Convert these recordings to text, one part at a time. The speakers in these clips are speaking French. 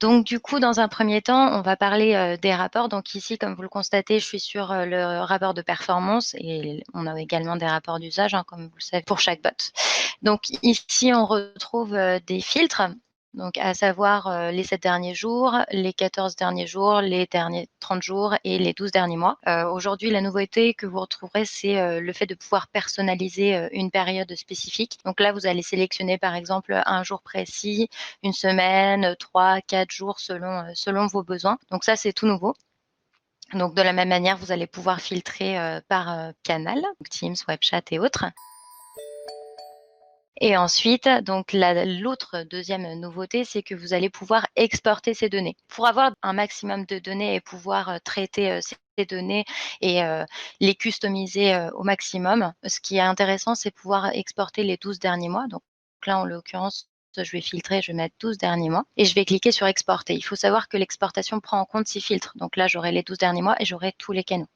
Donc du coup, dans un premier temps, on va parler, des rapports. Donc ici, comme vous le constatez, je suis sur, le rapport de performance et on a également des rapports d'usage, hein, comme vous le savez, pour chaque bot. Donc ici, on retrouve, des filtres, donc à savoir, les 7 derniers jours, les 14 derniers jours, les derniers 30 jours et les 12 derniers mois. Aujourd'hui, la nouveauté que vous retrouverez, c'est, le fait de pouvoir personnaliser, une période spécifique. Donc là, vous allez sélectionner, par exemple, un jour précis, une semaine, 3, 4 jours selon vos besoins. Donc ça, c'est tout nouveau. Donc de la même manière, vous allez pouvoir filtrer, par, canal, donc Teams, WebChat et autres. Et ensuite, donc l'autre deuxième nouveauté, c'est que vous allez pouvoir exporter ces données. Pour avoir un maximum de données et pouvoir, traiter, ces données et les customiser, au maximum, ce qui est intéressant, c'est pouvoir exporter les 12 derniers mois. Donc là, en l'occurrence, je vais filtrer, je vais mettre 12 derniers mois et je vais cliquer sur exporter. Il faut savoir que l'exportation prend en compte 6 filtres. Donc là, j'aurai les 12 derniers mois et j'aurai tous les canaux.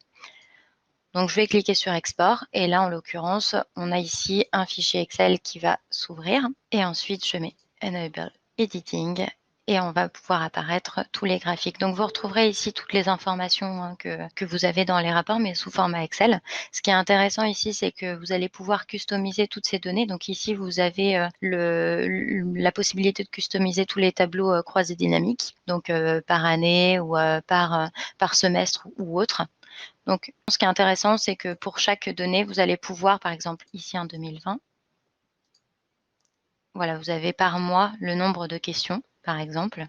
Donc je vais cliquer sur export et là, en l'occurrence, on a ici un fichier Excel qui va s'ouvrir et ensuite je mets Enable Editing et on va pouvoir apparaître tous les graphiques. Donc vous retrouverez ici toutes les informations, hein, que vous avez dans les rapports, mais sous format Excel. Ce qui est intéressant ici, c'est que vous allez pouvoir customiser toutes ces données. Donc ici, vous avez la possibilité de customiser tous les tableaux croisés dynamiques, donc par année ou par semestre ou autre. Donc, ce qui est intéressant, c'est que pour chaque donnée, vous allez pouvoir, par exemple, ici en 2020, voilà, vous avez par mois le nombre de questions, par exemple.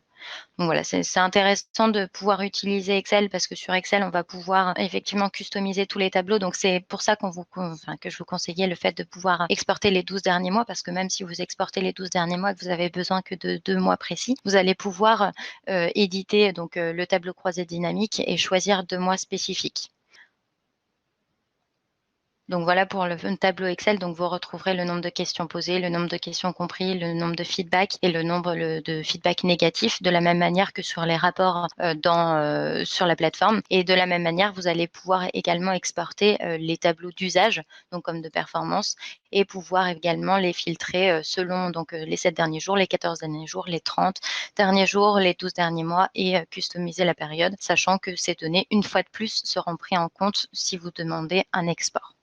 Donc voilà, c'est intéressant de pouvoir utiliser Excel parce que sur Excel, on va pouvoir effectivement customiser tous les tableaux. Donc c'est pour ça que je vous conseillais le fait de pouvoir exporter les 12 derniers mois parce que même si vous exportez les 12 derniers mois et que vous avez besoin que de 2 mois précis, vous allez pouvoir, éditer donc, le tableau croisé dynamique et choisir 2 mois spécifiques. Donc voilà pour le tableau Excel, donc vous retrouverez le nombre de questions posées, le nombre de questions compris, le nombre de feedback et le nombre de feedback négatifs, de la même manière que sur les rapports, sur la plateforme et de la même manière, vous allez pouvoir également exporter, les tableaux d'usage, donc comme de performance et pouvoir également les filtrer, selon donc, les 7 derniers jours, les 14 derniers jours, les 30 derniers jours, les 12 derniers mois et customiser la période, sachant que ces données, une fois de plus, seront prises en compte si vous demandez un export.